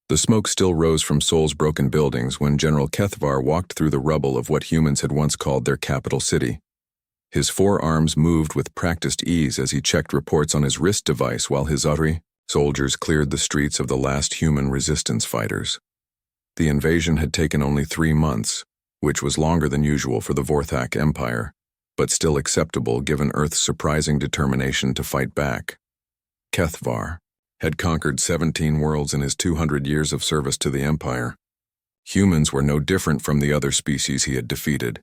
The smoke still rose from Seoul's broken buildings when General Kethvar walked through the rubble of what humans had once called their capital city. His forearms moved with practiced ease as he checked reports on his wrist device while his Uri soldiers cleared the streets of the last human resistance fighters. The invasion had taken only 3 months, which was longer than usual for the Vorthak Empire, but still acceptable given Earth's surprising determination to fight back. Kethvar had conquered 17 worlds in his 200 years of service to the Empire. Humans were no different from the other species he had defeated,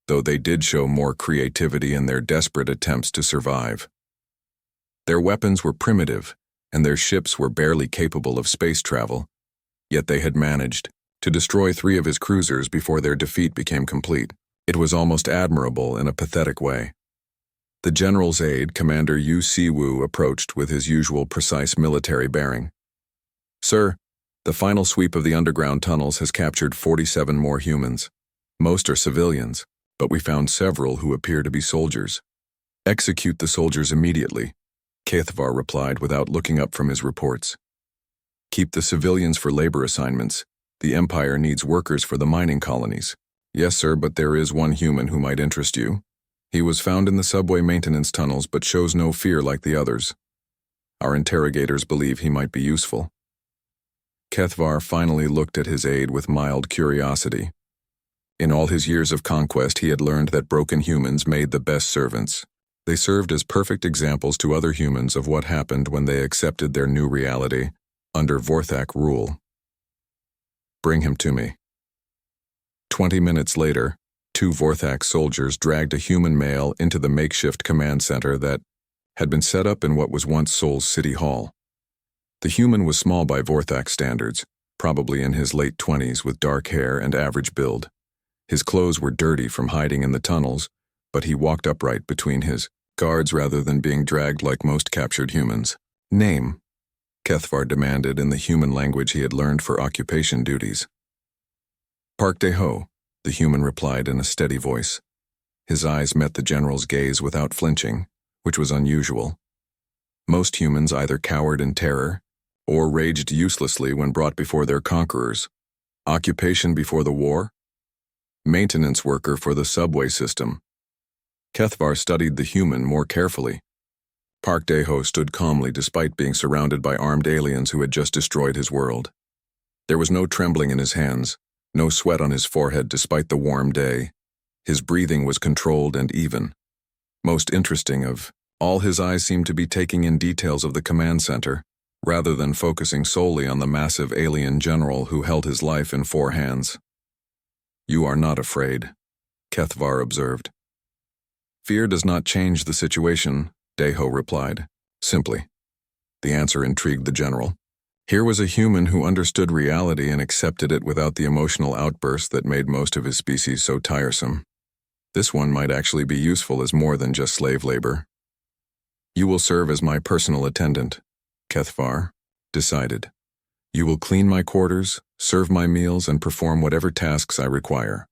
though they did show more creativity in their desperate attempts to survive. Their weapons were primitive, and their ships were barely capable of space travel, yet they had managed to destroy 3 of his cruisers before their defeat became complete. It was almost admirable in a pathetic way. The general's aide, Commander Yu Si-woo, approached with his usual precise military bearing. "Sir, the final sweep of the underground tunnels has captured 47 more humans. Most are civilians, but we found several who appear to be soldiers." "Execute the soldiers immediately," Kethvar replied without looking up from his reports. "Keep the civilians for labor assignments. The Empire needs workers for the mining colonies." "Yes, sir, but there is one human who might interest you. He was found in the subway maintenance tunnels but shows no fear like the others. Our interrogators believe he might be useful." Kethvar finally looked at his aide with mild curiosity. In all his years of conquest, he had learned that broken humans made the best servants. They served as perfect examples to other humans of what happened when they accepted their new reality under Vorthak rule. "Bring him to me." 20 minutes later, 2 Vorthak soldiers dragged a human male into the makeshift command center that had been set up in what was once Seoul's city hall. The human was small by Vorthak standards, probably in his late 20s with dark hair and average build. His clothes were dirty from hiding in the tunnels, but he walked upright between his guards rather than being dragged like most captured humans. "Name," Kethvar demanded in the human language he had learned for occupation duties. "Park Dae-ho," the human replied in a steady voice. His eyes met the general's gaze without flinching, which was unusual. Most humans either cowered in terror or raged uselessly when brought before their conquerors. "Occupation before the war?" "Maintenance worker for the subway system." Kethvar studied the human more carefully. Park Dae-ho stood calmly despite being surrounded by armed aliens who had just destroyed his world. There was no trembling in his hands, no sweat on his forehead despite the warm day. His breathing was controlled and even. Most interesting of all, his eyes seemed to be taking in details of the command center, rather than focusing solely on the massive alien general who held his life in 4 hands. "You are not afraid," Kethvar observed. "Fear does not change the situation," Dae-ho replied, simply. The answer intrigued the general. Here was a human who understood reality and accepted it without the emotional outbursts that made most of his species so tiresome. This one might actually be useful as more than just slave labor. "You will serve as my personal attendant," Kethvar decided. "You will clean my quarters, serve my meals, and perform whatever tasks I require.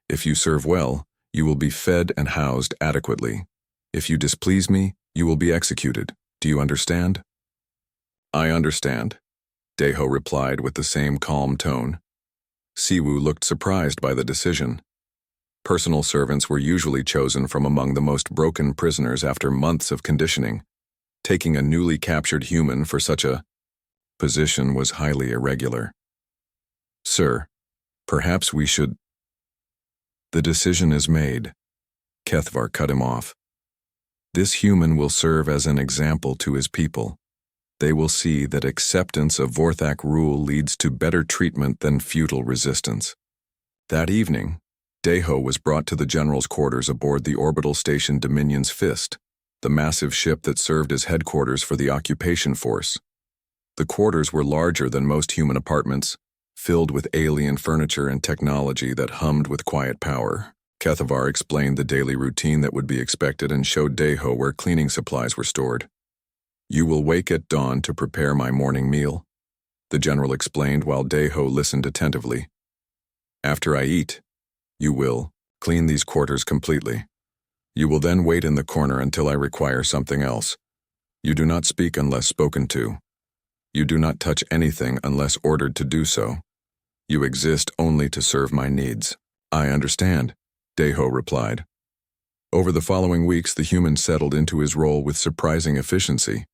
If you serve well, you will be fed and housed adequately. If you displease me, you will be executed. Do you understand?" "I understand," Dae-ho replied with the same calm tone. Si-woo looked surprised by the decision. Personal servants were usually chosen from among the most broken prisoners after months of conditioning. Taking a newly captured human for such a position was highly irregular. "Sir, perhaps we should—" "The decision is made," Kethvar cut him off. "This human will serve as an example to his people. They will see that acceptance of Vorthak rule leads to better treatment than futile resistance." That evening, Dae-ho was brought to the general's quarters aboard the orbital station Dominion's Fist, the massive ship that served as headquarters for the occupation force. The quarters were larger than most human apartments, filled with alien furniture and technology that hummed with quiet power. Kethvar explained the daily routine that would be expected and showed Dae-ho where cleaning supplies were stored. "You will wake at dawn to prepare my morning meal," the general explained while Dae-ho listened attentively. "After I eat, you will clean these quarters completely. You will then wait in the corner until I require something else. You do not speak unless spoken to. You do not touch anything unless ordered to do so. You exist only to serve my needs. I understand, Deho replied. Over the following weeks, the human settled into his role with surprising efficiency.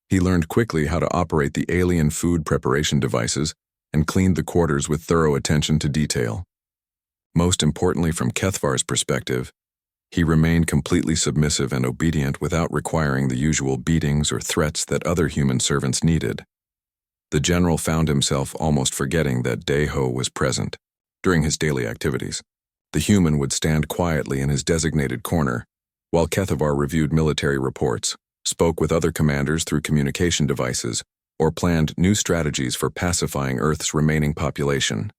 He learned quickly how to operate the alien food preparation devices and cleaned the quarters with thorough attention to detail. Most importantly, from Kethvar's perspective, he remained completely submissive and obedient without requiring the usual beatings or threats that other human servants needed. The general found himself almost forgetting that Deho was present during his daily activities. The human would stand quietly in his designated corner, while Kethvar reviewed military reports, spoke with other commanders through communication devices, or planned new strategies for pacifying Earth's remaining population.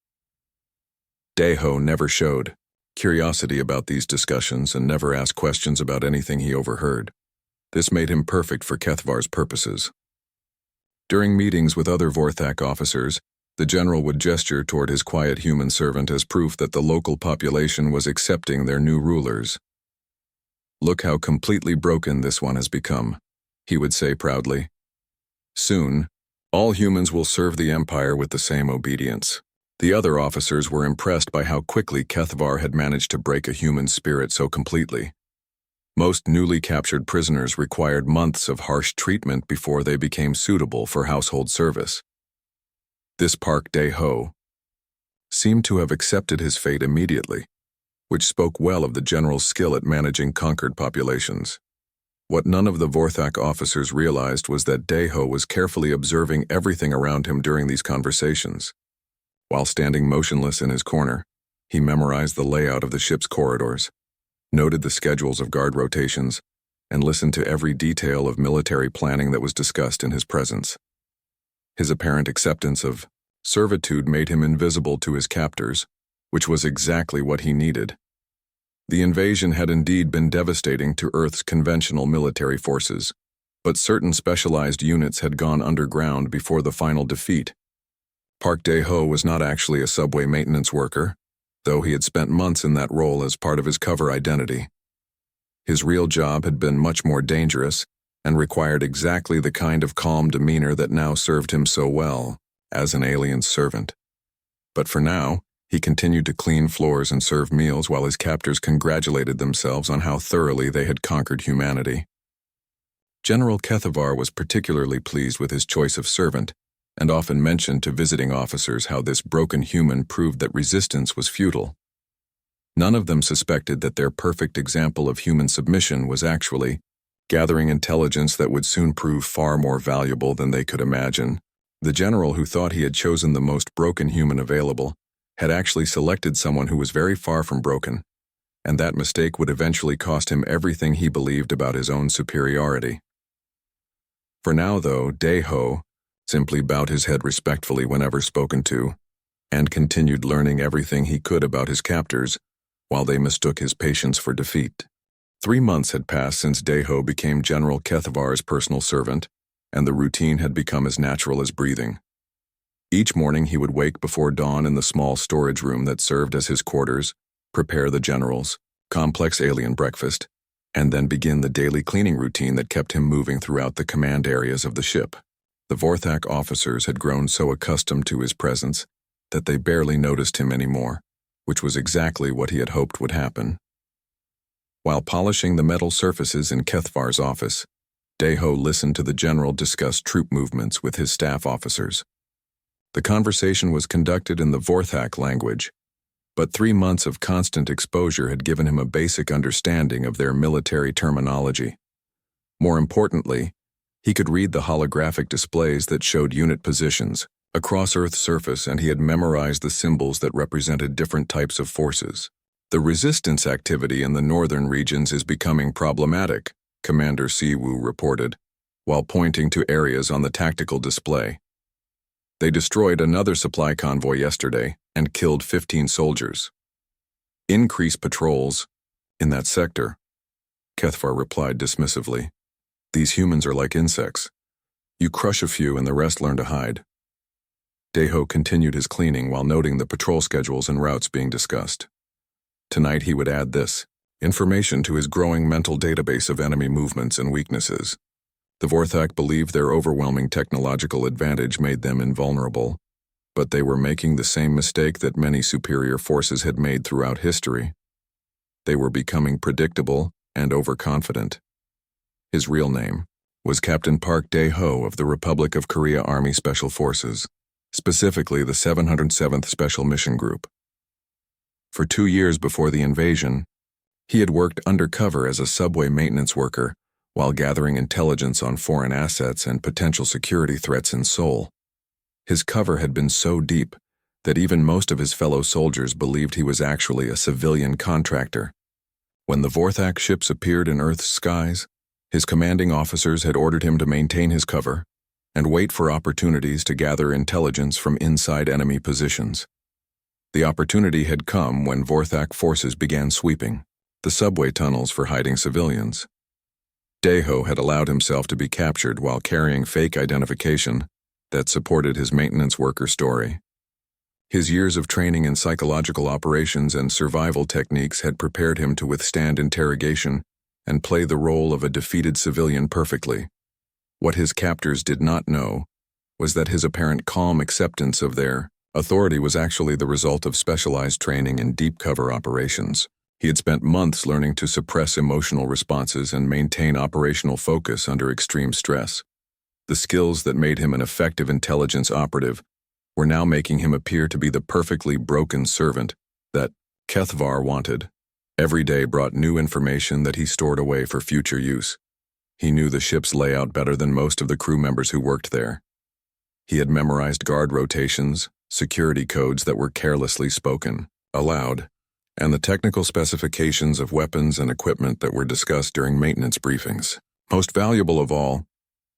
Deho never showed curiosity about these discussions and never asked questions about anything he overheard. This made him perfect for Kethvar's purposes. During meetings with other Vorthak officers, the general would gesture toward his quiet human servant as proof that the local population was accepting their new rulers. "Look how completely broken this one has become," he would say proudly. "Soon, all humans will serve the Empire with the same obedience." The other officers were impressed by how quickly Kethvar had managed to break a human spirit so completely. Most newly captured prisoners required months of harsh treatment before they became suitable for household service. This Park Deho seemed to have accepted his fate immediately, which spoke well of the general's skill at managing conquered populations. What none of the Vorthak officers realized was that Deho was carefully observing everything around him during these conversations. While standing motionless in his corner, he memorized the layout of the ship's corridors, noted the schedules of guard rotations, and listened to every detail of military planning that was discussed in his presence. His apparent acceptance of servitude made him invisible to his captors, which was exactly what he needed. The invasion had indeed been devastating to Earth's conventional military forces, but certain specialized units had gone underground before the final defeat. Park Deho was not actually a subway maintenance worker, though he had spent months in that role as part of his cover identity. His real job had been much more dangerous and required exactly the kind of calm demeanor that now served him so well as an alien's servant. But for now, he continued to clean floors and serve meals while his captors congratulated themselves on how thoroughly they had conquered humanity. General Kethvar was particularly pleased with his choice of servant, and often mentioned to visiting officers how this broken human proved that resistance was futile. None of them suspected that their perfect example of human submission was actually gathering intelligence that would soon prove far more valuable than they could imagine. The general, who thought he had chosen the most broken human available, had actually selected someone who was very far from broken, and that mistake would eventually cost him everything he believed about his own superiority. For now, though, Deho simply bowed his head respectfully whenever spoken to, and continued learning everything he could about his captors, while they mistook his patience for defeat. 3 months had passed since Deho became General Kethvar's personal servant, and the routine had become as natural as breathing. Each morning he would wake before dawn in the small storage room that served as his quarters, prepare the general's complex alien breakfast, and then begin the daily cleaning routine that kept him moving throughout the command areas of the ship. The Vorthak officers had grown so accustomed to his presence that they barely noticed him anymore, which was exactly what he had hoped would happen. While polishing the metal surfaces in Kethvar's office, Deho listened to the general discuss troop movements with his staff officers. The conversation was conducted in the Vorthak language, but 3 months of constant exposure had given him a basic understanding of their military terminology. More importantly, he could read the holographic displays that showed unit positions across Earth's surface, and he had memorized the symbols that represented different types of forces. "The resistance activity in the northern regions is becoming problematic," Commander Siwu reported, while pointing to areas on the tactical display. "They destroyed another supply convoy yesterday and killed 15 soldiers. Increase patrols in that sector," Kethvar replied dismissively. "These humans are like insects. You crush a few and the rest learn to hide." Deho continued his cleaning while noting the patrol schedules and routes being discussed. Tonight he would add this information to his growing mental database of enemy movements and weaknesses. The Vorthak believed their overwhelming technological advantage made them invulnerable, but they were making the same mistake that many superior forces had made throughout history. They were becoming predictable and overconfident. His real name was Captain Park Dae-ho of the Republic of Korea Army Special Forces, specifically the 707th Special Mission Group. For 2 years before the invasion, he had worked undercover as a subway maintenance worker while gathering intelligence on foreign assets and potential security threats in Seoul. His cover had been so deep that even most of his fellow soldiers believed he was actually a civilian contractor. When the Vorthak ships appeared in Earth's skies, his commanding officers had ordered him to maintain his cover and wait for opportunities to gather intelligence from inside enemy positions. The opportunity had come when Vorthak forces began sweeping the subway tunnels for hiding civilians. Dae-ho had allowed himself to be captured while carrying fake identification that supported his maintenance worker story. His years of training in psychological operations and survival techniques had prepared him to withstand interrogation and play the role of a defeated civilian perfectly. What his captors did not know was that his apparent calm acceptance of their authority was actually the result of specialized training in deep cover operations. He had spent months learning to suppress emotional responses and maintain operational focus under extreme stress. The skills that made him an effective intelligence operative were now making him appear to be the perfectly broken servant that Kethvar wanted. Every day brought new information that he stored away for future use. He knew the ship's layout better than most of the crew members who worked there. He had memorized guard rotations, security codes that were carelessly spoken aloud, and the technical specifications of weapons and equipment that were discussed during maintenance briefings. Most valuable of all,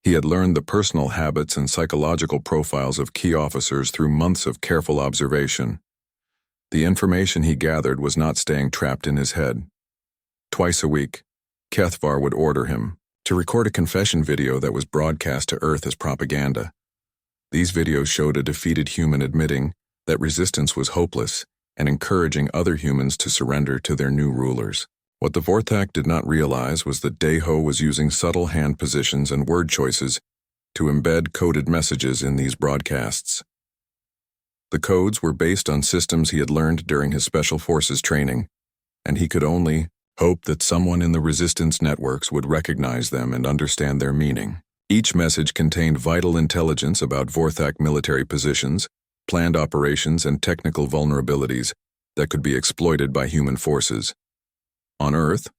he had learned the personal habits and psychological profiles of key officers through months of careful observation. The information he gathered was not staying trapped in his head. Twice a week, Kethvar would order him to record a confession video that was broadcast to Earth as propaganda. These videos showed a defeated human admitting that resistance was hopeless and encouraging other humans to surrender to their new rulers. What the Vorthak did not realize was that Dae-ho was using subtle hand positions and word choices to embed coded messages in these broadcasts. The codes were based on systems he had learned during his Special Forces training, and he could only hope that someone in the resistance networks would recognize them and understand their meaning. Each message contained vital intelligence about Vorthak military positions, planned operations, and technical vulnerabilities that could be exploited by human forces. On Earth,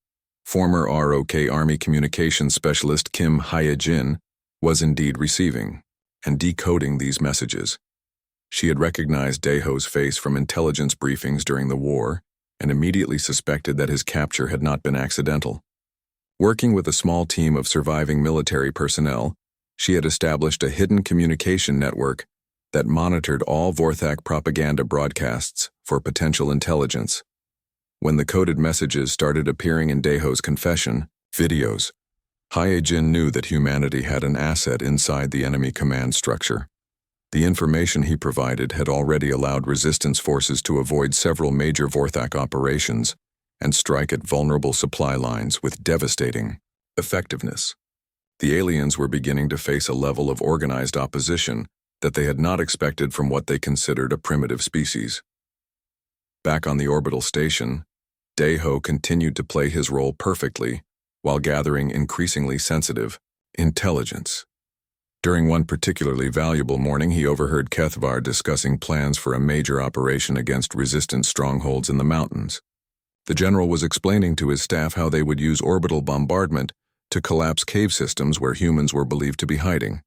former ROK Army Communications Specialist Kim Hye-jin was indeed receiving and decoding these messages. She had recognized Dae-ho's face from intelligence briefings during the war and immediately suspected that his capture had not been accidental. Working with a small team of surviving military personnel, she had established a hidden communication network that monitored all Vorthak propaganda broadcasts for potential intelligence. When the coded messages started appearing in Dae-ho's confession videos, Hye-jin knew that humanity had an asset inside the enemy command structure. The information he provided had already allowed resistance forces to avoid several major Vorthak operations and strike at vulnerable supply lines with devastating effectiveness. The aliens were beginning to face a level of organized opposition that they had not expected from what they considered a primitive species. Back on the orbital station, Dae-ho continued to play his role perfectly while gathering increasingly sensitive intelligence. During one particularly valuable morning, he overheard Kethvar discussing plans for a major operation against resistance strongholds in the mountains. The general was explaining to his staff how they would use orbital bombardment to collapse cave systems where humans were believed to be hiding.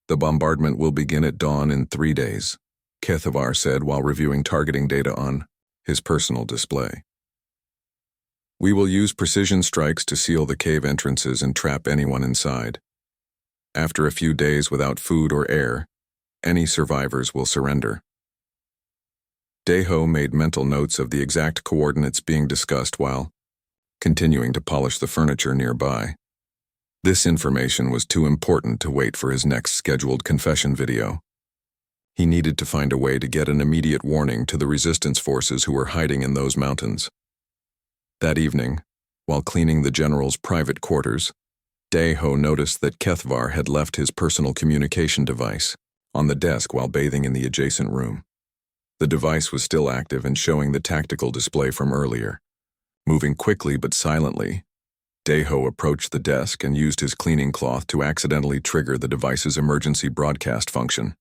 "The bombardment will begin at dawn in 3 days," Kethvar said while reviewing targeting data on his personal display. "We will use precision strikes to seal the cave entrances and trap anyone inside. After a few days without food or air, any survivors will surrender." Dae-ho made mental notes of the exact coordinates being discussed while continuing to polish the furniture nearby. This information was too important to wait for his next scheduled confession video. He needed to find a way to get an immediate warning to the resistance forces who were hiding in those mountains. That evening, while cleaning the general's private quarters, Dae-ho noticed that Kethvar had left his personal communication device on the desk while bathing in the adjacent room. The device was still active and showing the tactical display from earlier. Moving quickly but silently, Dae-ho approached the desk and used his cleaning cloth to accidentally trigger the device's emergency broadcast function.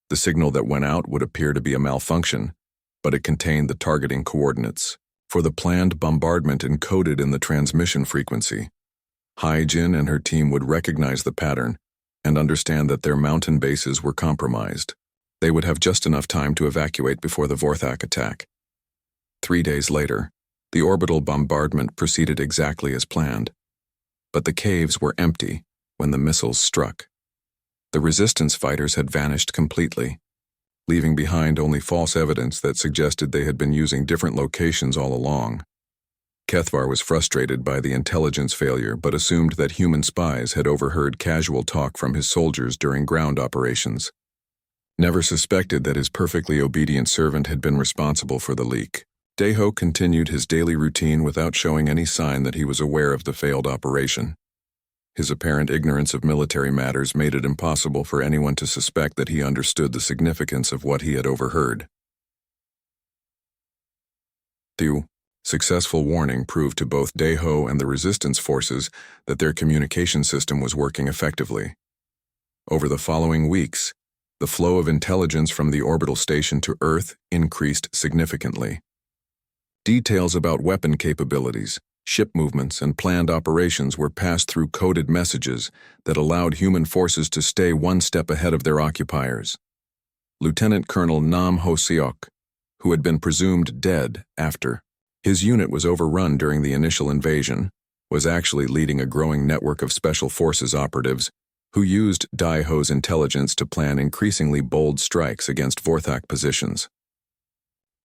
The signal that went out would appear to be a malfunction, but it contained the targeting coordinates for the planned bombardment encoded in the transmission frequency. Hae-jin and her team would recognize the pattern and understand that their mountain bases were compromised. They would have just enough time to evacuate before the Vorthak attack. 3 days later, the orbital bombardment proceeded exactly as planned, but the caves were empty when the missiles struck. The resistance fighters had vanished completely, leaving behind only false evidence that suggested they had been using different locations all along. Kethvar was frustrated by the intelligence failure but assumed that human spies had overheard casual talk from his soldiers during ground operations. Never suspected that his perfectly obedient servant had been responsible for the leak. Dae-ho continued his daily routine without showing any sign that he was aware of the failed operation. His apparent ignorance of military matters made it impossible for anyone to suspect that he understood the significance of what he had overheard. The successful warning proved to both Dae-ho and the resistance forces that their communication system was working effectively. Over the following weeks, the flow of intelligence from the orbital station to Earth increased significantly. Details about weapon capabilities, ship movements, and planned operations were passed through coded messages that allowed human forces to stay one step ahead of their occupiers. Lieutenant Colonel Nam Ho-seok, who had been presumed dead after his unit was overrun during the initial invasion, was actually leading a growing network of special forces operatives who used Dae-ho's intelligence to plan increasingly bold strikes against Vorthak positions.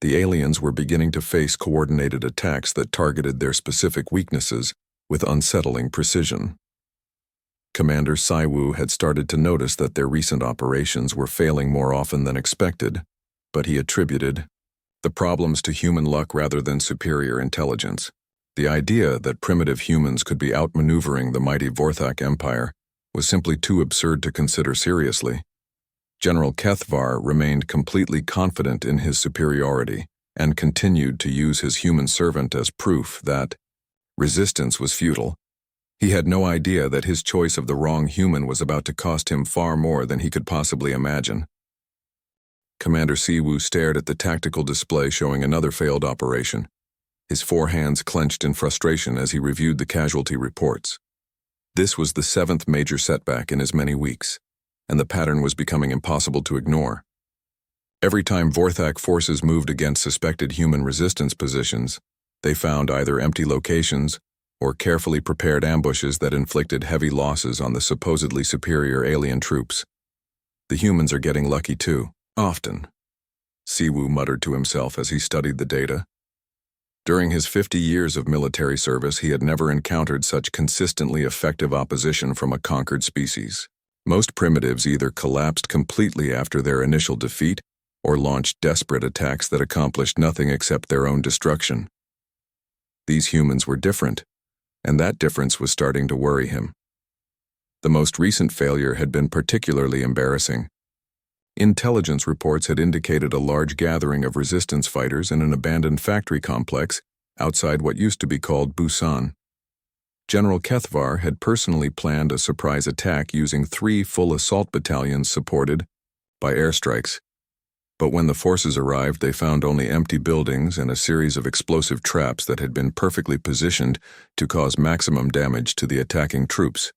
The aliens were beginning to face coordinated attacks that targeted their specific weaknesses with unsettling precision. Commander Sai-woo had started to notice that their recent operations were failing more often than expected, but he attributed the problems to human luck rather than superior intelligence. The idea that primitive humans could be outmaneuvering the mighty Vorthak Empire was simply too absurd to consider seriously. General Kethvar remained completely confident in his superiority and continued to use his human servant as proof that resistance was futile. He had no idea that his choice of the wrong human was about to cost him far more than he could possibly imagine. Commander Siwoo stared at the tactical display showing another failed operation, his 4 hands clenched in frustration as he reviewed the casualty reports. This was the 7th major setback in as many weeks, and the pattern was becoming impossible to ignore. Every time Vorthak forces moved against suspected human resistance positions, they found either empty locations or carefully prepared ambushes that inflicted heavy losses on the supposedly superior alien troops. The humans are getting lucky too, often, Siwoo muttered to himself as he studied the data. During his 50 years of military service, he had never encountered such consistently effective opposition from a conquered species. Most primitives either collapsed completely after their initial defeat or launched desperate attacks that accomplished nothing except their own destruction. These humans were different, and that difference was starting to worry him. The most recent failure had been particularly embarrassing. Intelligence reports had indicated a large gathering of resistance fighters in an abandoned factory complex outside what used to be called Busan. General Kethvar had personally planned a surprise attack using 3 full assault battalions supported by airstrikes. But when the forces arrived, they found only empty buildings and a series of explosive traps that had been perfectly positioned to cause maximum damage to the attacking troops.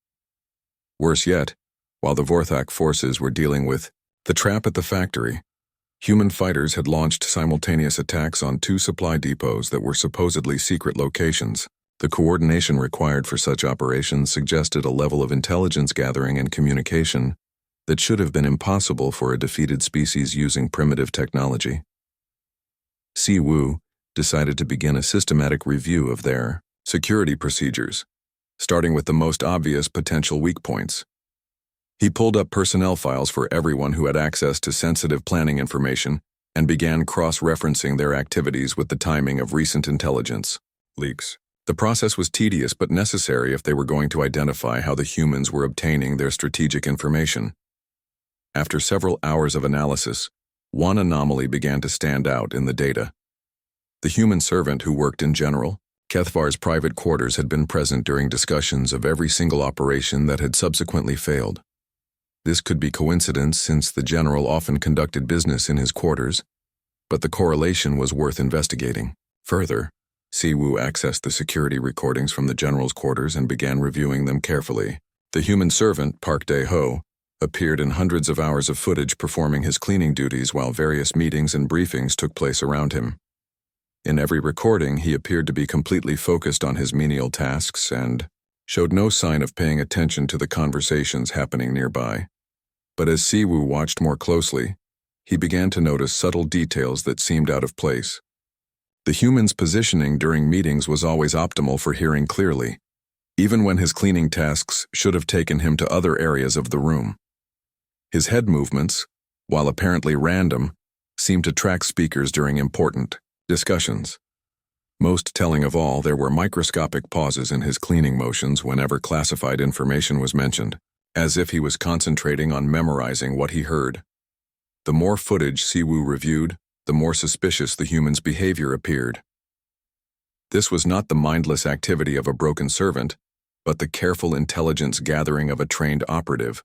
Worse yet, while the Vorthak forces were dealing with the trap at the factory, human fighters had launched simultaneous attacks on 2 supply depots that were supposedly secret locations. The coordination required for such operations suggested a level of intelligence gathering and communication that should have been impossible for a defeated species using primitive technology. Siwoo decided to begin a systematic review of their security procedures, starting with the most obvious potential weak points. He pulled up personnel files for everyone who had access to sensitive planning information and began cross-referencing their activities with the timing of recent intelligence leaks. The process was tedious but necessary if they were going to identify how the humans were obtaining their strategic information. After several hours of analysis, one anomaly began to stand out in the data. The human servant who worked in General Kethvar's private quarters had been present during discussions of every single operation that had subsequently failed. This could be coincidence since the general often conducted business in his quarters, but the correlation was worth investigating. Further, Siwoo accessed the security recordings from the general's quarters and began reviewing them carefully. The human servant, Park Dae-ho, appeared in hundreds of hours of footage performing his cleaning duties while various meetings and briefings took place around him. In every recording, he appeared to be completely focused on his menial tasks and showed no sign of paying attention to the conversations happening nearby. But as Siwoo watched more closely, he began to notice subtle details that seemed out of place. The human's positioning during meetings was always optimal for hearing clearly, even when his cleaning tasks should have taken him to other areas of the room. His head movements, while apparently random, seemed to track speakers during important discussions. Most telling of all, there were microscopic pauses in his cleaning motions whenever classified information was mentioned, as if he was concentrating on memorizing what he heard. The more footage Siwoo reviewed, the more suspicious the human's behavior appeared. This was not the mindless activity of a broken servant, but the careful intelligence gathering of a trained operative.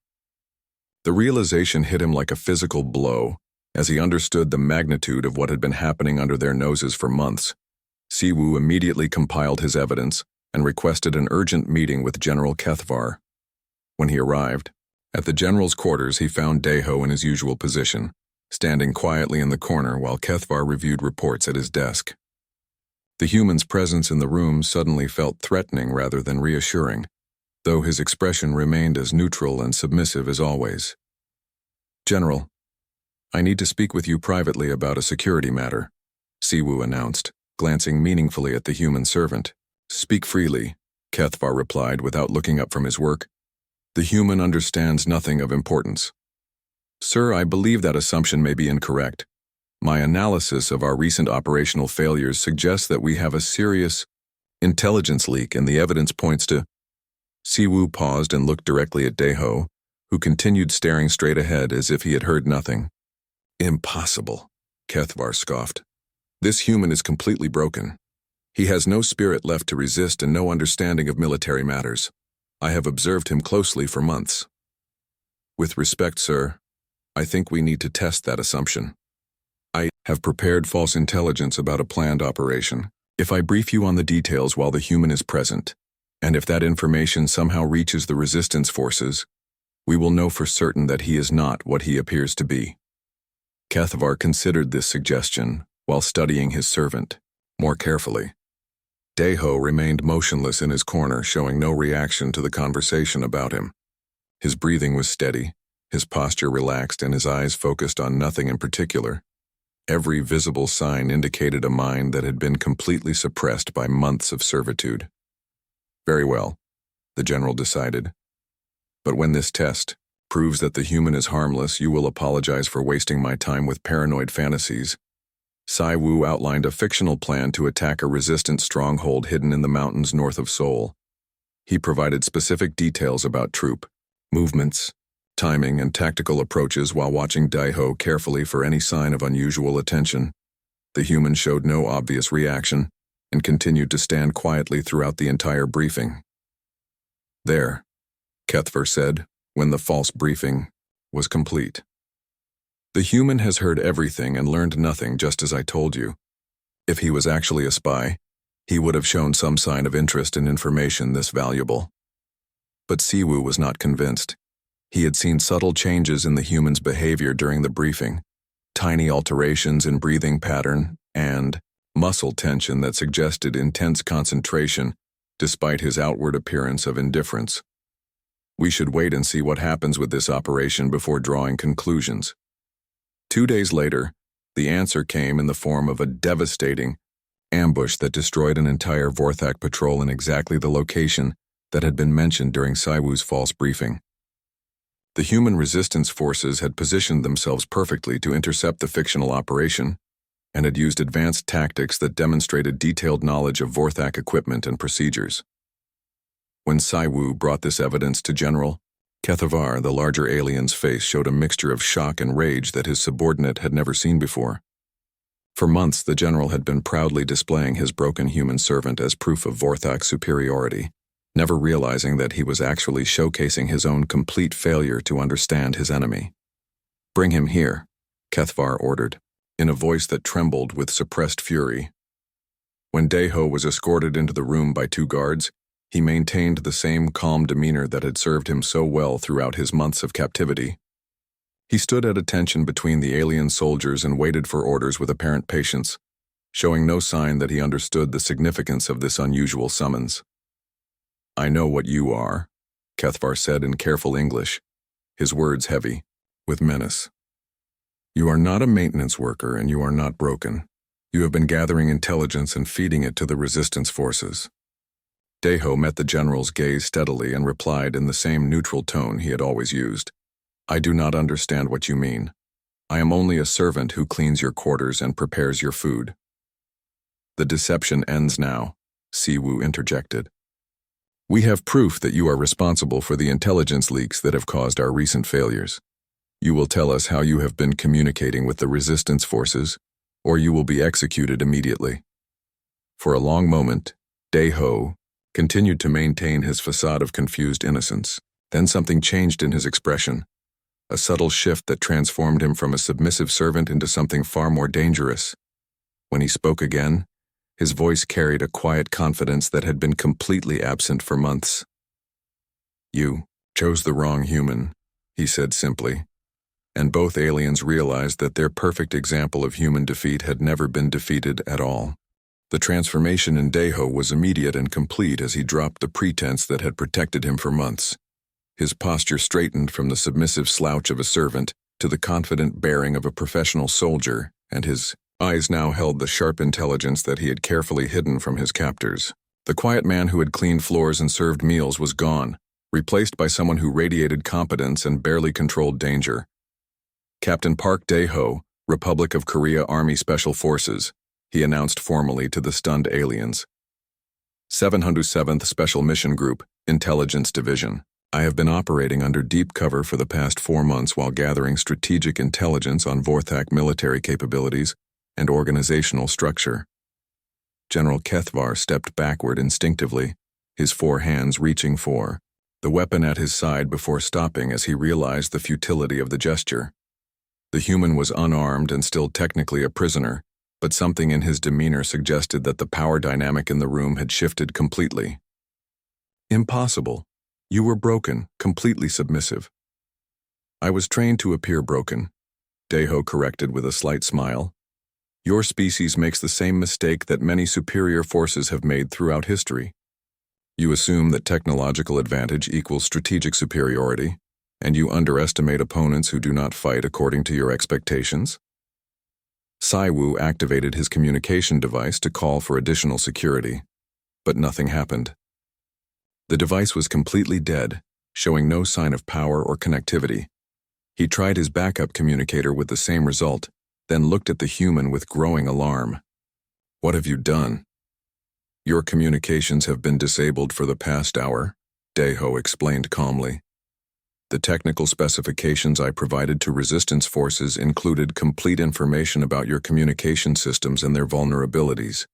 The realization hit him like a physical blow as he understood the magnitude of what had been happening under their noses for months. Siwoo immediately compiled his evidence and requested an urgent meeting with General Kethvar. When he arrived, at the general's quarters he found Dae-ho in his usual position, standing quietly in the corner while Kethvar reviewed reports at his desk. The human's presence in the room suddenly felt threatening rather than reassuring, though his expression remained as neutral and submissive as always. "General, I need to speak with you privately about a security matter," Siwoo announced, glancing meaningfully at the human servant. "Speak freely," Kethvar replied without looking up from his work. "The human understands nothing of importance." "Sir, I believe that assumption may be incorrect. My analysis of our recent operational failures suggests that we have a serious intelligence leak, and the evidence points to—" Siwoo paused and looked directly at Dae-ho, who continued staring straight ahead as if he had heard nothing. "Impossible," Kethvar scoffed. "This human is completely broken. He has no spirit left to resist and no understanding of military matters. I have observed him closely for months." "With respect, sir, I think we need to test that assumption. I have prepared false intelligence about a planned operation. If I brief you on the details while the human is present, and if that information somehow reaches the resistance forces, we will know for certain that he is not what he appears to be." Kethvar considered this suggestion while studying his servant more carefully. Dae-ho remained motionless in his corner, showing no reaction to the conversation about him. His breathing was steady, his posture relaxed, and his eyes focused on nothing in particular. Every visible sign indicated a mind that had been completely suppressed by months of servitude. "Very well," the general decided. "But when this test proves that the human is harmless, you will apologize for wasting my time with paranoid fantasies." Siwoo outlined a fictional plan to attack a resistant stronghold hidden in the mountains north of Seoul. He provided specific details about troop movements, timing, and tactical approaches while watching Dae-ho carefully for any sign of unusual attention. The human showed no obvious reaction and continued to stand quietly throughout the entire briefing. "There," Kethvar said, when the false briefing was complete. "The human has heard everything and learned nothing, just as I told you. If he was actually a spy, he would have shown some sign of interest in information this valuable." But Siwoo was not convinced. He had seen subtle changes in the human's behavior during the briefing, tiny alterations in breathing pattern and muscle tension that suggested intense concentration despite his outward appearance of indifference. "We should wait and see what happens with this operation before drawing conclusions." 2 days later, the answer came in the form of a devastating ambush that destroyed an entire Vorthak patrol in exactly the location that had been mentioned during Siwoo's false briefing. The human resistance forces had positioned themselves perfectly to intercept the fictional operation, and had used advanced tactics that demonstrated detailed knowledge of Vorthak equipment and procedures. When Saiwu brought this evidence to General Kethavar, the larger alien's face showed a mixture of shock and rage that his subordinate had never seen before. For months, the general had been proudly displaying his broken human servant as proof of Vorthak's superiority, never realizing that he was actually showcasing his own complete failure to understand his enemy. "Bring him here," Kethavar ordered, in a voice that trembled with suppressed fury. When Deho was escorted into the room by 2 guards, he maintained the same calm demeanor that had served him so well throughout his months of captivity. He stood at attention between the alien soldiers and waited for orders with apparent patience, showing no sign that he understood the significance of this unusual summons. "I know what you are," Kethavar said in careful English, his words heavy, with menace. "You are not a maintenance worker and you are not broken. You have been gathering intelligence and feeding it to the resistance forces." Deho met the general's gaze steadily and replied in the same neutral tone he had always used. "I do not understand what you mean. I am only a servant who cleans your quarters and prepares your food." "The deception ends now," Siwu interjected. "We have proof that you are responsible for the intelligence leaks that have caused our recent failures. You will tell us how you have been communicating with the resistance forces, or you will be executed immediately." For a long moment, Deho continued to maintain his facade of confused innocence. Then something changed in his expression, a subtle shift that transformed him from a submissive servant into something far more dangerous. When he spoke again, his voice carried a quiet confidence that had been completely absent for months. "You chose the wrong human," he said simply, and both aliens realized that their perfect example of human defeat had never been defeated at all. The transformation in Deho was immediate and complete as he dropped the pretense that had protected him for months. His posture straightened from the submissive slouch of a servant to the confident bearing of a professional soldier, and his eyes now held the sharp intelligence that he had carefully hidden from his captors. The quiet man who had cleaned floors and served meals was gone, replaced by someone who radiated competence and barely controlled danger. "Captain Park Dae-ho, Republic of Korea Army Special Forces," he announced formally to the stunned aliens. 707th Special Mission Group, Intelligence Division. "I have been operating under deep cover for the past 4 months while gathering strategic intelligence on Vorthak military capabilities and organizational structure." General Kethavar stepped backward instinctively, his 4 hands reaching for the weapon at his side before stopping as he realized the futility of the gesture. The human was unarmed and still technically a prisoner, but something in his demeanor suggested that the power dynamic in the room had shifted completely. "Impossible. You were broken, completely submissive." "I was trained to appear broken," Deho corrected with a slight smile. "Your species makes the same mistake that many superior forces have made throughout history. You assume that technological advantage equals strategic superiority, and you underestimate opponents who do not fight according to your expectations." Saiwu activated his communication device to call for additional security, but nothing happened. The device was completely dead, showing no sign of power or connectivity. He tried his backup communicator with the same result, then looked at the human with growing alarm. "What have you done?" "Your communications have been disabled for the past hour," Deho explained calmly. "The technical specifications I provided to resistance forces included complete information about your communication systems and their vulnerabilities.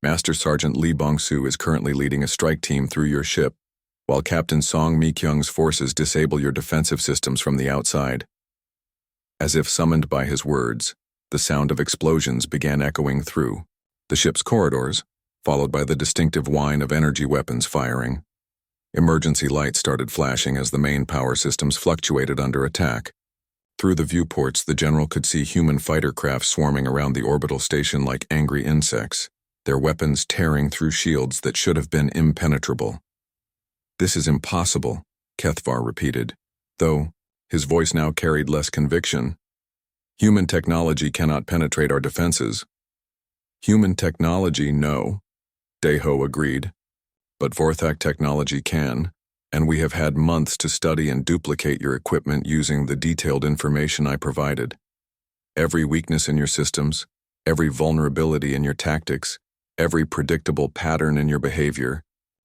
Master Sergeant Lee Bong-soo is currently leading a strike team through your ship, while Captain Song Mi-kyung's forces disable your defensive systems from the outside." As if summoned by his words, the sound of explosions began echoing through the ship's corridors, followed by the distinctive whine of energy weapons firing. Emergency lights started flashing as the main power systems fluctuated under attack. Through the viewports, the general could see human fighter craft swarming around the orbital station like angry insects, their weapons tearing through shields that should have been impenetrable. "This is impossible," Kethavar repeated, though his voice now carried less conviction. "Human technology cannot penetrate our defenses." "Human technology, no," Deho agreed. "But Vorthak technology can, and we have had months to study and duplicate your equipment using the detailed information I provided. Every weakness in your systems, Every vulnerability in your tactics, every predictable pattern in your behavior,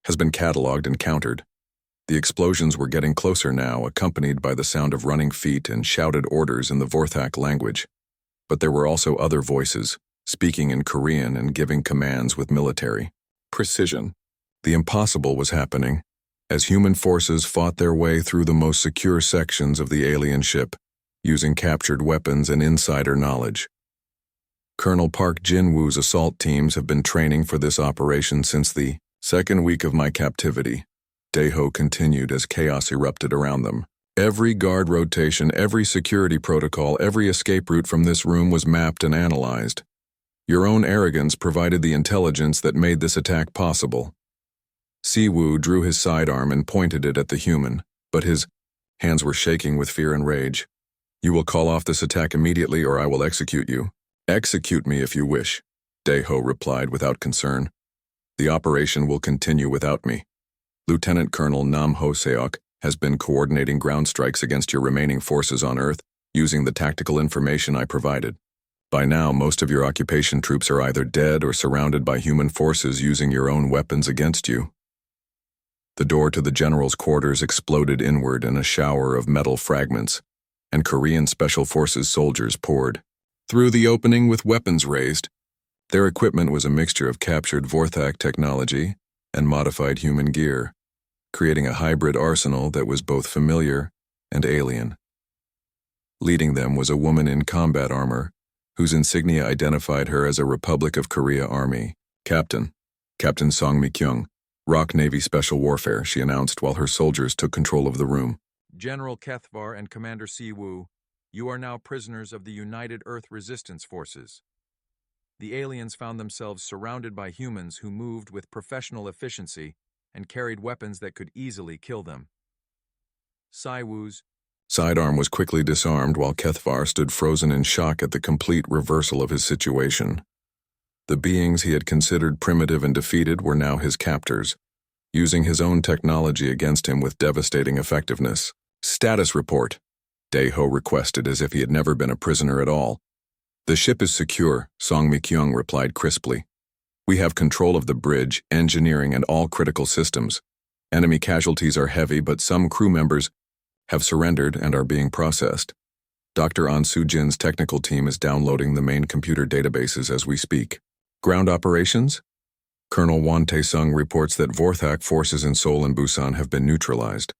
has been cataloged and countered. The explosions were getting closer now, accompanied by the sound of running feet and shouted orders in the Vorthak language. But there were also other voices, speaking in Korean and giving commands with military precision. The impossible was happening, as human forces fought their way through the most secure sections of the alien ship, using captured weapons and insider knowledge. Colonel Park Jin-woo's assault teams have been training for this operation since the second week of my captivity. Daeho continued as chaos erupted around them. Every guard rotation, every security protocol, every escape route from this room was mapped and analyzed. Your own arrogance provided the intelligence that made this attack possible. Si-woo drew his sidearm and pointed it at the human, but his hands were shaking with fear and rage. You will call off this attack immediately or I will execute you. Execute me if you wish, Daeho replied without concern. The operation will continue without me. Lieutenant Colonel Nam Ho-seok has been coordinating ground strikes against your remaining forces on Earth using the tactical information I provided. By now, most of your occupation troops are either dead or surrounded by human forces using your own weapons against you. The door to the general's quarters exploded inward in a shower of metal fragments, and Korean Special Forces soldiers poured through the opening with weapons raised. Their equipment was a mixture of captured Vorthak technology and modified human gear, creating a hybrid arsenal that was both familiar and alien. Leading them was a woman in combat armor, whose insignia identified her as a Republic of Korea Army. Captain Song Mi-kyung, Rock Navy Special Warfare, she announced while her soldiers took control of the room. General Kethvar and Commander Si-woo, you are now prisoners of the United Earth Resistance Forces. The aliens found themselves surrounded by humans who moved with professional efficiency and carried weapons that could easily kill them. Si-woo's sidearm was quickly disarmed while Kethvar stood frozen in shock at the complete reversal of his situation. The beings he had considered primitive and defeated were now his captors, using his own technology against him with devastating effectiveness. Status report, Daeho requested as if he had never been a prisoner at all. The ship is secure, Song Mi-kyung replied crisply. We have control of the bridge, engineering, and all critical systems. Enemy casualties are heavy, but some crew members have surrendered and are being processed. Dr. An Soo-jin's technical team is downloading the main computer databases as we speak. Ground operations? Colonel Won Tae-sung reports that Vorthak forces in Seoul and Busan have been neutralized.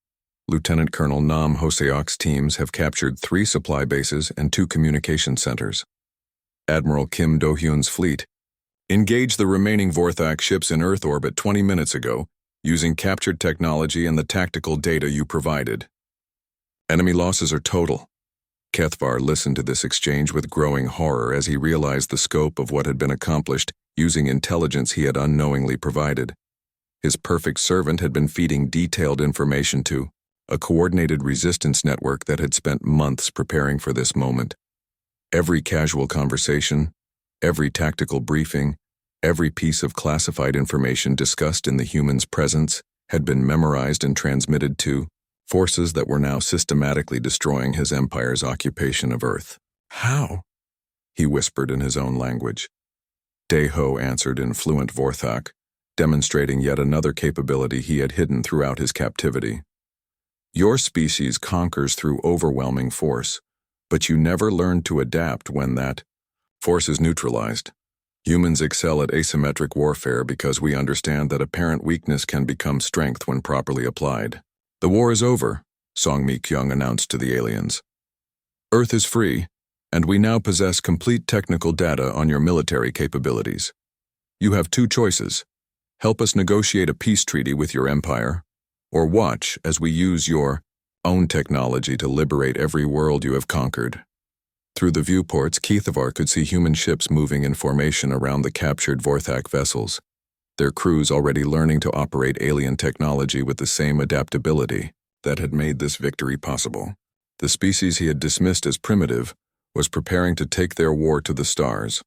Lieutenant Colonel Nam Ho-seok's teams have captured 3 supply bases and 2 communication centers. Admiral Kim Do-hyun's fleet engaged the remaining Vorthak ships in Earth orbit 20 minutes ago, using captured technology and the tactical data you provided. Enemy losses are total. Kethvar listened to this exchange with growing horror as he realized the scope of what had been accomplished using intelligence he had unknowingly provided. His perfect servant had been feeding detailed information to a coordinated resistance network that had spent months preparing for this moment. Every casual conversation, every tactical briefing, every piece of classified information discussed in the human's presence had been memorized and transmitted to forces that were now systematically destroying his empire's occupation of Earth. How? He whispered in his own language. Daeho answered in fluent Vorthak, demonstrating yet another capability he had hidden throughout his captivity. Your species conquers through overwhelming force, but you never learn to adapt when that force is neutralized. Humans excel at asymmetric warfare because we understand that apparent weakness can become strength when properly applied. The war is over, Song Mi-kyung announced to the aliens. Earth is free, and we now possess complete technical data on your military capabilities. You have 2 choices. Help us negotiate a peace treaty with your empire, or watch as we use your own technology to liberate every world you have conquered. Through the viewports, Kethvar could see human ships moving in formation around the captured Vorthak vessels, their crews already learning to operate alien technology with the same adaptability that had made this victory possible. The species he had dismissed as primitive was preparing to take their war to the stars,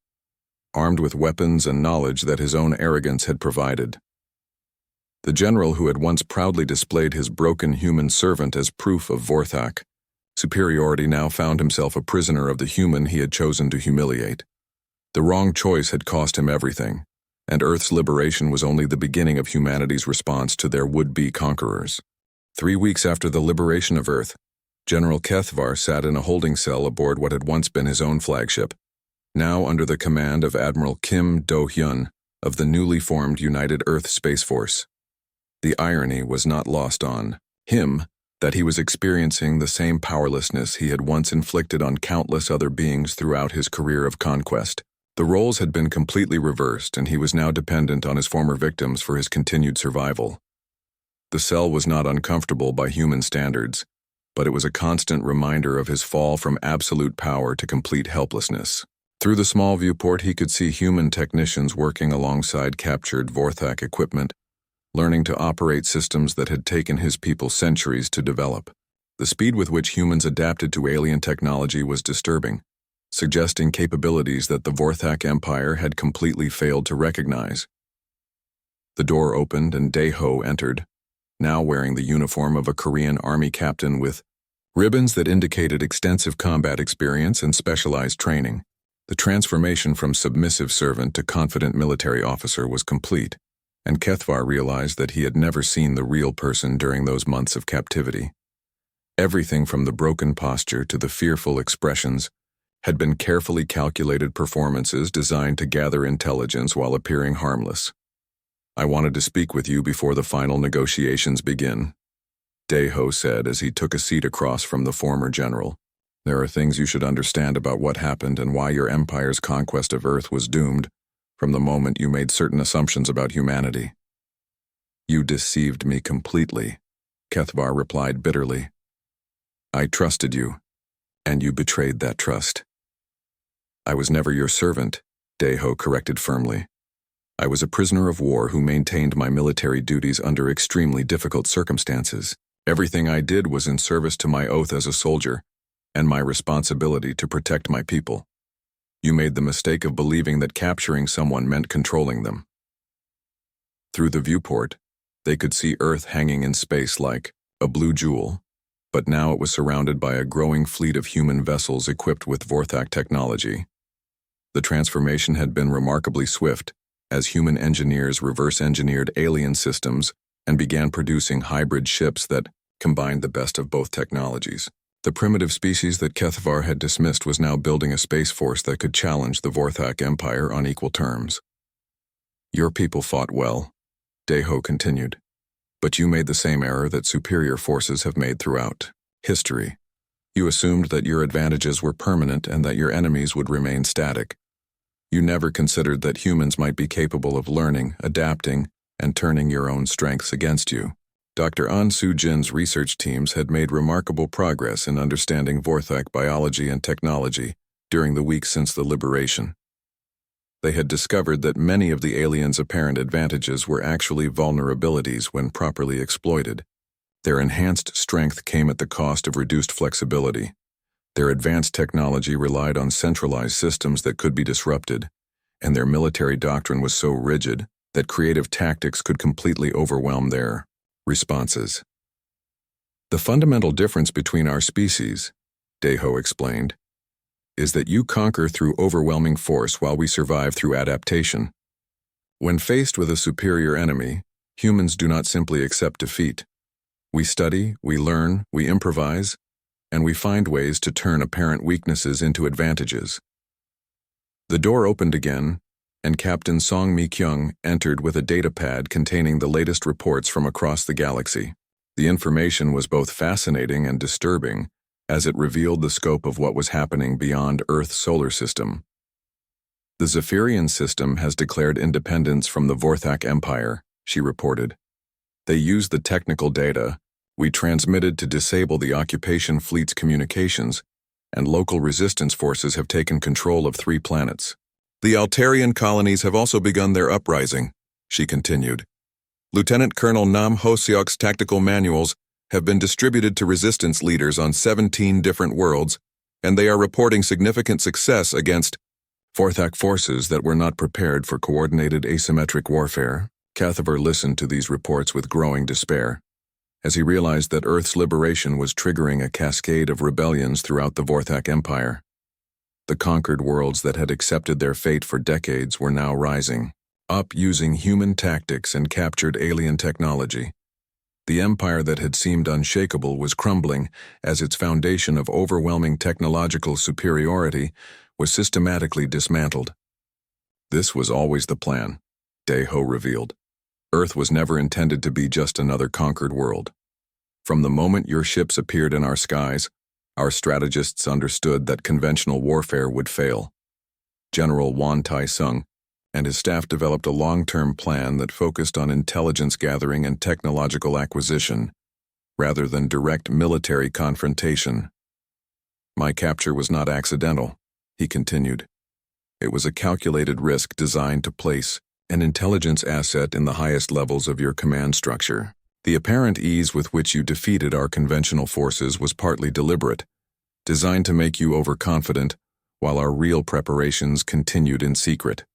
armed with weapons and knowledge that his own arrogance had provided. The general who had once proudly displayed his broken human servant as proof of Vorthak superiority now found himself a prisoner of the human he had chosen to humiliate. The wrong choice had cost him everything, and Earth's liberation was only the beginning of humanity's response to their would-be conquerors. 3 weeks after the liberation of Earth, General Kethvar sat in a holding cell aboard what had once been his own flagship, now under the command of Admiral Kim Do-hyun of the newly formed United Earth Space Force. The irony was not lost on him that he was experiencing the same powerlessness he had once inflicted on countless other beings throughout his career of conquest. The roles had been completely reversed, and he was now dependent on his former victims for his continued survival. The cell was not uncomfortable by human standards, but it was a constant reminder of his fall from absolute power to complete helplessness. Through the small viewport, he could see human technicians working alongside captured Vorthak equipment, learning to operate systems that had taken his people centuries to develop. The speed with which humans adapted to alien technology was disturbing, suggesting capabilities that the Vorthak Empire had completely failed to recognize. The door opened and Dae-ho entered, now wearing the uniform of a Korean army captain with ribbons that indicated extensive combat experience and specialized training. The transformation from submissive servant to confident military officer was complete, and Kethvar realized that he had never seen the real person during those months of captivity. Everything from the broken posture to the fearful expressions had been carefully calculated performances designed to gather intelligence while appearing harmless. "I wanted to speak with you before the final negotiations begin," Dae-ho said as he took a seat across from the former general. "There are things you should understand about what happened and why your empire's conquest of Earth was doomed from the moment you made certain assumptions about humanity." "You deceived me completely," Kethvar replied bitterly. "I trusted you, and you betrayed that trust." "I was never your servant," Dae-ho corrected firmly. "I was a prisoner of war who maintained my military duties under extremely difficult circumstances. Everything I did was in service to my oath as a soldier and my responsibility to protect my people. You made the mistake of believing that capturing someone meant controlling them." Through the viewport, they could see Earth hanging in space like a blue jewel, but now it was surrounded by a growing fleet of human vessels equipped with Vorthak technology. The transformation had been remarkably swift, as human engineers reverse-engineered alien systems and began producing hybrid ships that combined the best of both technologies. The primitive species that Kethvar had dismissed was now building a space force that could challenge the Vorthak Empire on equal terms. "Your people fought well," Dae-ho continued, "but you made the same error that superior forces have made throughout history. You assumed that your advantages were permanent and that your enemies would remain static. You never considered that humans might be capable of learning, adapting, and turning your own strengths against you." Dr. An Soo-jin's research teams had made remarkable progress in understanding Vorthak biology and technology during the weeks since the liberation. They had discovered that many of the aliens' apparent advantages were actually vulnerabilities when properly exploited. Their enhanced strength came at the cost of reduced flexibility. Their advanced technology relied on centralized systems that could be disrupted, and their military doctrine was so rigid that creative tactics could completely overwhelm their responses. "The fundamental difference between our species," Dae-ho explained, "is that you conquer through overwhelming force while we survive through adaptation. When faced with a superior enemy, humans do not simply accept defeat. We study, we learn, we improvise, and we find ways to turn apparent weaknesses into advantages." The door opened again, and Captain Song Mi-kyung entered with a datapad containing the latest reports from across the galaxy. The information was both fascinating and disturbing, as it revealed the scope of what was happening beyond Earth's solar system. "The Zephyrian system has declared independence from the Vorthak Empire," she reported. "They used the technical data we transmitted to disable the occupation fleet's communications, and local resistance forces have taken control of 3 planets. The Altarian colonies have also begun their uprising," she continued. "Lieutenant Colonel Nam Ho-seok's tactical manuals have been distributed to resistance leaders on 17 different worlds, and they are reporting significant success against Vorthak forces that were not prepared for coordinated asymmetric warfare." Kethvar listened to these reports with growing despair, as he realized that Earth's liberation was triggering a cascade of rebellions throughout the Vorthak Empire. The conquered worlds that had accepted their fate for decades were now rising up using human tactics and captured alien technology. The empire that had seemed unshakable was crumbling as its foundation of overwhelming technological superiority was systematically dismantled. This was always the plan, Daiho revealed. Earth was never intended to be just another conquered world. From the moment your ships appeared in our skies, our strategists understood that conventional warfare would fail. General Wan Tai-sung and his staff developed a long-term plan that focused on intelligence gathering and technological acquisition, rather than direct military confrontation. My capture was not accidental, he continued. It was a calculated risk designed to place an intelligence asset in the highest levels of your command structure. The apparent ease with which you defeated our conventional forces was partly deliberate, designed to make you overconfident, while our real preparations continued in secret.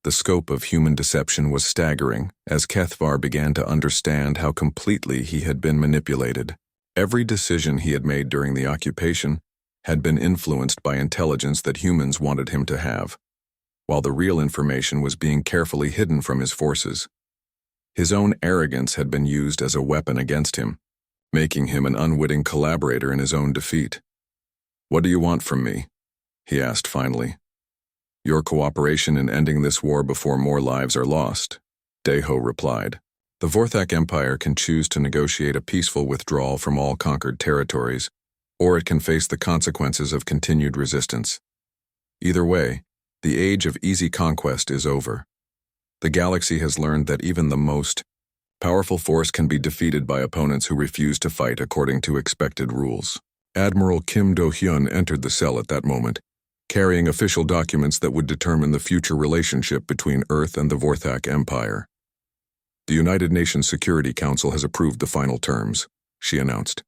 The scope of human deception was staggering as Kethvar began to understand how completely he had been manipulated. Every decision he had made during the occupation had been influenced by intelligence that humans wanted him to have, while the real information was being carefully hidden from his forces. His own arrogance had been used as a weapon against him, making him an unwitting collaborator in his own defeat. "What do you want from me?" he asked finally. "Your cooperation in ending this war before more lives are lost," Daiho replied. "The Vorthak Empire can choose to negotiate a peaceful withdrawal from all conquered territories, or it can face the consequences of continued resistance. Either way, the age of easy conquest is over. The galaxy has learned that even the most powerful force can be defeated by opponents who refuse to fight according to expected rules." Admiral Kim Do-hyun entered the cell at that moment, carrying official documents that would determine the future relationship between Earth and the Vorthak Empire. "The United Nations Security Council has approved the final terms," she announced.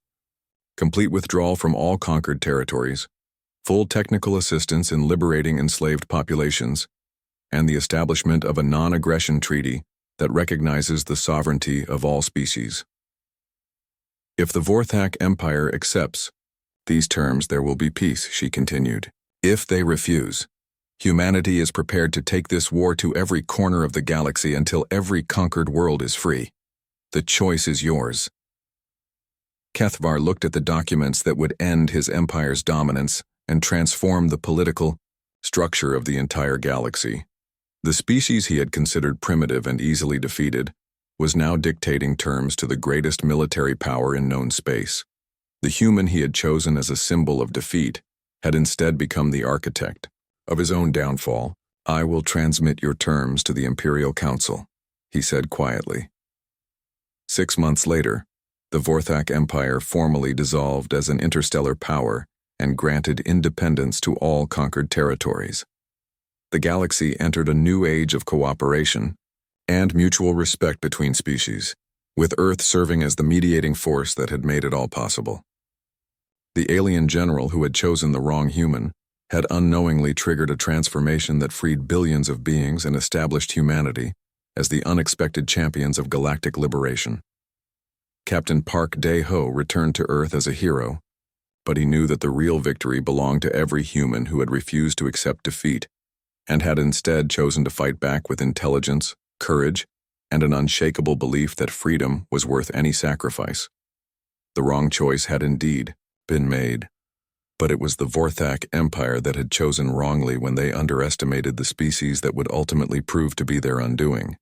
"Complete withdrawal from all conquered territories, full technical assistance in liberating enslaved populations, and the establishment of a non-aggression treaty that recognizes the sovereignty of all species. If the Vorthak Empire accepts these terms, there will be peace," she continued. "If they refuse, humanity is prepared to take this war to every corner of the galaxy until every conquered world is free. The choice is yours." Kethvar looked at the documents that would end his empire's dominance and transform the political structure of the entire galaxy. The species he had considered primitive and easily defeated was now dictating terms to the greatest military power in known space. The human he had chosen as a symbol of defeat had instead become the architect of his own downfall. "I will transmit your terms to the Imperial Council," he said quietly. 6 months later, the Vorthak Empire formally dissolved as an interstellar power and granted independence to all conquered territories. The galaxy entered a new age of cooperation and mutual respect between species, with Earth serving as the mediating force that had made it all possible. The alien general who had chosen the wrong human had unknowingly triggered a transformation that freed billions of beings and established humanity as the unexpected champions of galactic liberation. Captain Park Dae-ho returned to Earth as a hero, but he knew that the real victory belonged to every human who had refused to accept defeat and had instead chosen to fight back with intelligence, courage, and an unshakable belief that freedom was worth any sacrifice. The wrong choice had indeed been made, but it was the Vorthak Empire that had chosen wrongly when they underestimated the species that would ultimately prove to be their undoing.